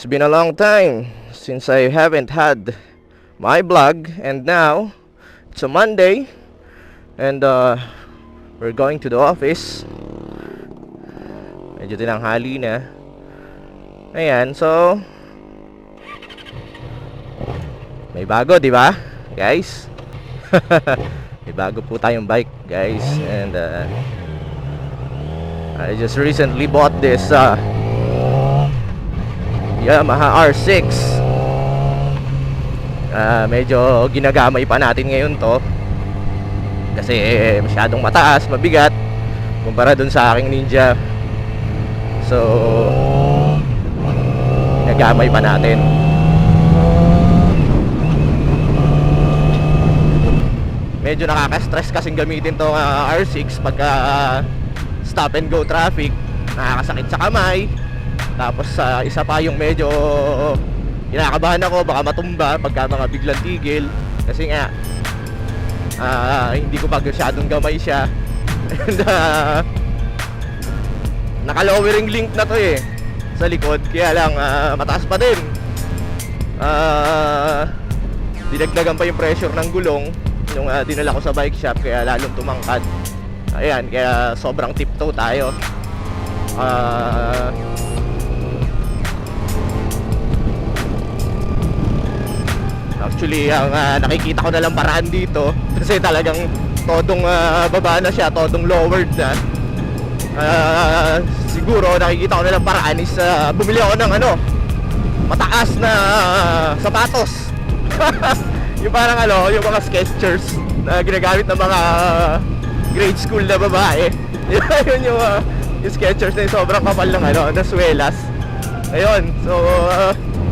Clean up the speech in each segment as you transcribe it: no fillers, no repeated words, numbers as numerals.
It's been a long time since I haven't had my vlog, and now it's a Monday, and we're going to the office. Medyo tinanghali na. Ayan, so may bago, di ba, guys? May bago po tayong bike, guys, and I just recently bought this Yamaha R6. Medyo ginagamay pa natin ngayon to kasi masyadong mataas, mabigat kumpara dun sa aking Ninja. So ginagamay pa natin. Medyo nakaka-stress kasing gamitin tong R6 pagka stop and go traffic. Nakakasakit sa kamay. Tapos isa pa yung medyo kinakabahan ako, baka matumba pagka mga biglang tigil. Kasi nga hindi ko pa masyadong gamay siya. And naka-lowering link na to sa likod. Kaya lang mataas pa din. Dinagdagan pa yung pressure ng gulong nung dinala ko sa bike shop, kaya lalong tumangkad. Ayan, kaya sobrang tiptoe tayo. Actually, ang nakikita ko na lang paraan dito, kasi talagang todong baba na siya, todong lowered na. Siguro nakikita ko na lang paraan is bumili ako ng mataas na sapatos. Yung parang yung mga Skechers na ginagamit ng mga grade school na babae. Yun yung Skechers na yung sobrang kapal ng na swelas. Ayun, so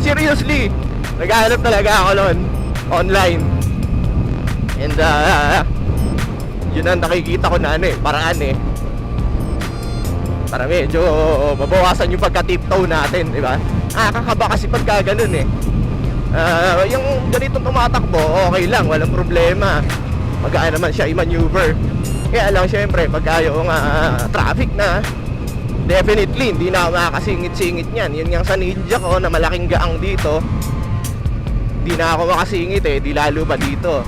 seriously, naghahanap talaga ako nun online. And yun ang nakikita ko na paraan para medyo mabawasan yung pagka-tiptoe natin, di ba? Kakaba kasi pagka ganun yung ganitong tumatakbo, okay lang, walang problema. Magaan naman siya i-maneuver. Kaya lang syempre, pagka yung traffic na, definitely hindi na ako makakasingit-singit niyan. Yun yung sa Ninja ko na malaking gaang dito, hindi na ako makasingit di lalo pa dito.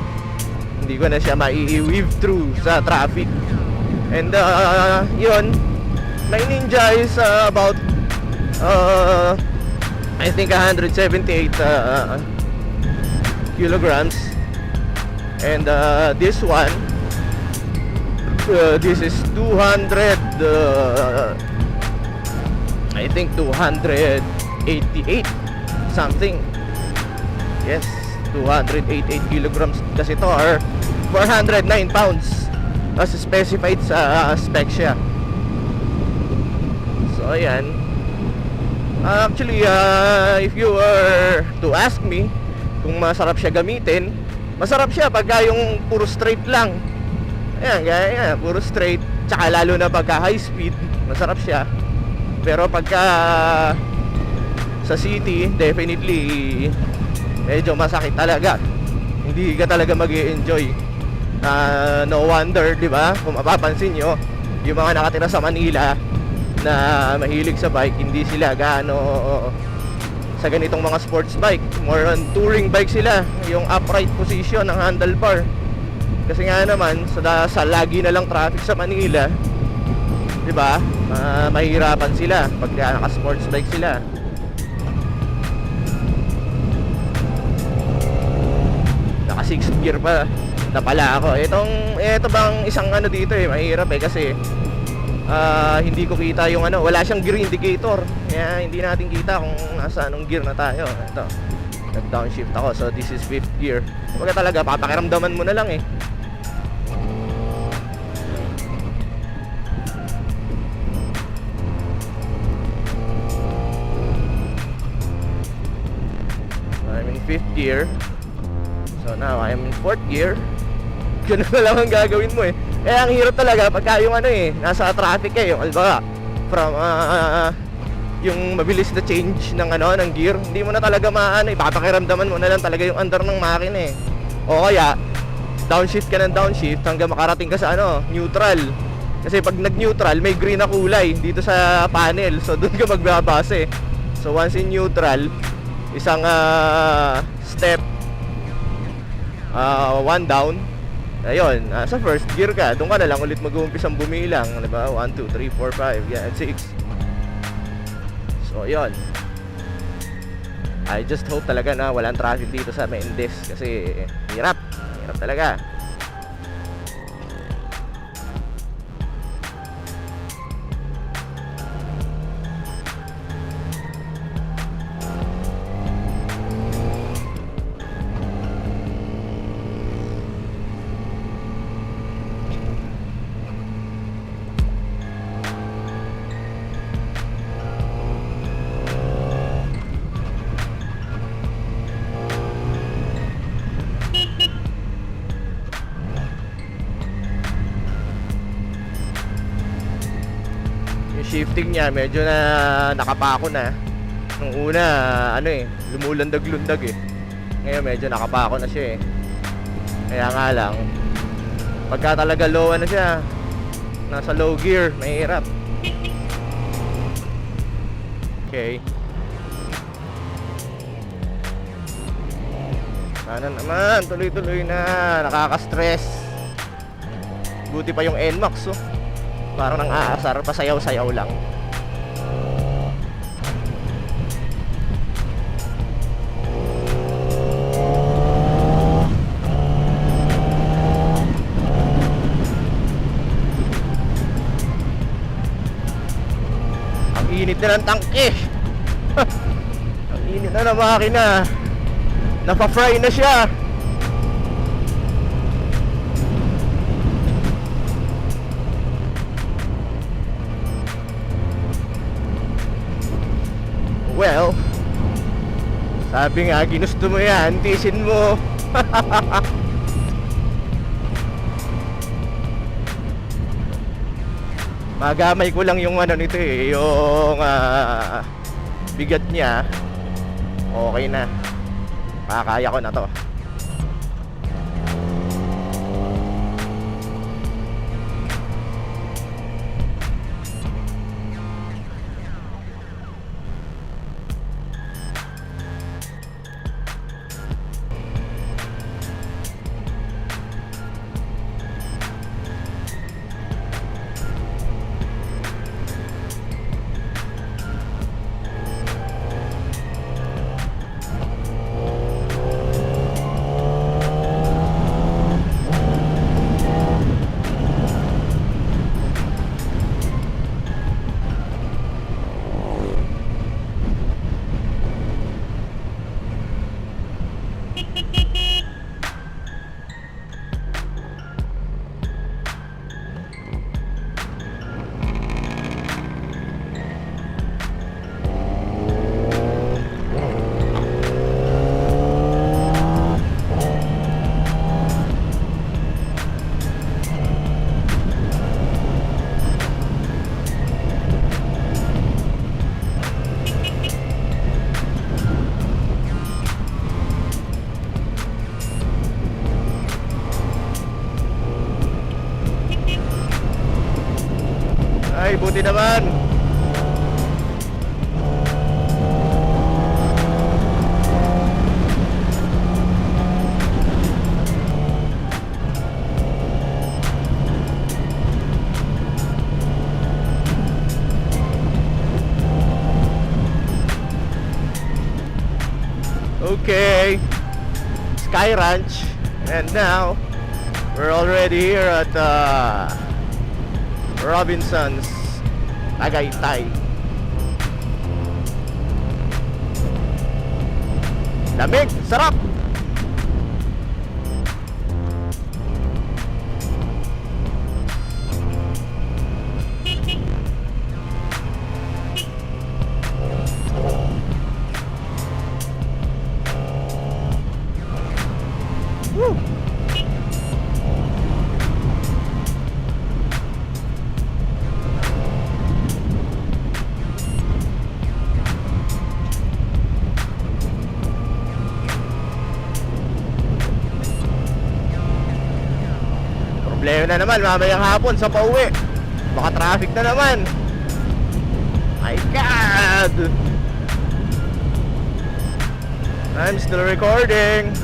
Hindi ko na siya mai-weave through sa traffic. And yun, my Ninja is about I think 178 kilograms. And this one, this is 200 I think 288 something. Yes, 288 kilograms kasi to, or 409 pounds as specified sa spec siya. So ayan. Actually, if you were to ask me kung masarap siya gamitin, masarap siya pagka yung puro straight lang. Ayan, gaya, puro straight. Tsaka lalo na pagka high speed, masarap siya. Pero pagka sa city, definitely medyo masakit talaga. Hindi ka talaga mag-i-enjoy. No wonder, di ba? Kung mapapansin nyo, yung mga nakatira sa Manila na mahilig sa bike, hindi sila gaano sa ganitong mga sports bike. More on touring bike sila, yung upright position ng handlebar. Kasi nga naman sa lagi na lang traffic sa Manila, di ba? Mahirapan sila pag naka-sports bike sila. Naka 6th gear pa na pala ako. Ito bang isang dito mahirap kasi hindi ko kita yung wala siyang gear indicator. Kaya hindi natin kita kung nasa anong gear na tayo. Ito, nag-downshift ako. So this is 5th gear. Huwag talaga, papakiramdaman mo na lang I'm in 5th gear. So now I'm in 4th gear. Ganun na lang ang gagawin mo Kaya ang hirap talaga pagka yung nasa traffic yung from yung mabilis na change ng ng gear. Hindi mo na talaga ipapakiramdaman mo na lang talaga yung andar ng makina O kaya downshift ka ng downshift hanggang makarating ka sa neutral. Kasi pag nag-neutral, may green na kulay dito sa panel. So doon ka magbabase So once in neutral, isang step, one down. Ayun, sa first gear ka, doon ka na lang ulit mag-uumpisang bumilang, diba? 1, 2, 3, 4, 5, yan, 6. So ayun, I just hope talaga na walang traffic dito sa Mendez kasi hirap talaga. Shifting niya medyo na nakapako na. Nung una lumulundag-lundag eh. Ngayon medyo nakapako na siya eh. Kaya nga lang pagka talaga low na siya, nasa low gear, mahirap. Okay. Sana naman tuloy-tuloy na, nakaka-stress. Buti pa yung NMAX oh. Parang nang aasar, pasayaw-sayaw lang. Ang init na ng tangke. Ang init na ng makina. Napa-fry na siya. Well, sabi nga, ginusto mo yan, tisin mo. Magamay ko lang yung nito eh, yung bigat niya. Okay na, makakaya ko na to. Ay, buti naman. Okay, Sky Ranch, and now we're already here at Robinson's Tagaytay. Lamig, sarap. Woo. Problema na naman mamayang hapon sa pauwi. Baka traffic na naman. My God. I'm still recording.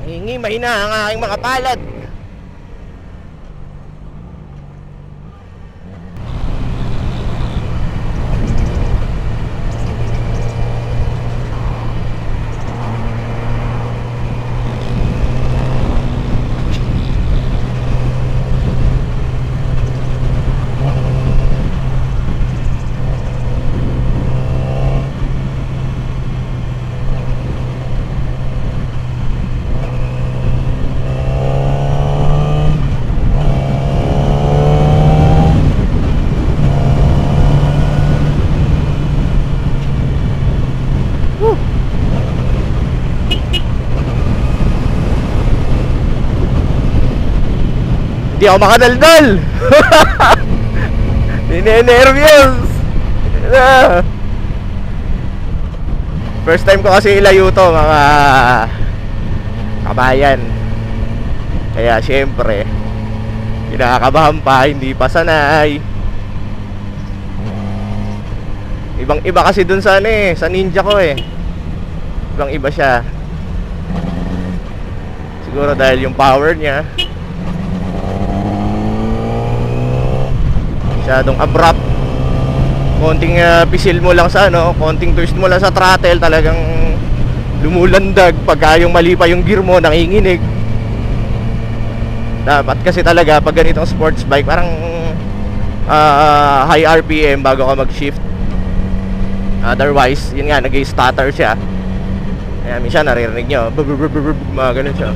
Hingimay na ang aking mga palad. Hindi ako makadaldal. Ninenervyos. First time ko kasi ilayo to, mga kabayan. Kaya syempre kinakabahan pa, hindi pa sanay. Ibang iba kasi dun sa sa Ninja ko Ibang iba siya. Siguro dahil yung power niya masyadong abrupt. Konting pisil mo lang sa konting twist mo lang sa throttle, talagang lumulandag. Pagka yung mali pa yung gear mo, nanginginig. Dapat kasi talaga pag ganitong sports bike, parang high RPM bago ka mag-shift. Otherwise, yun nga, nag-stutter siya. Kaya minsan naririnig nyo, mga ganun siya.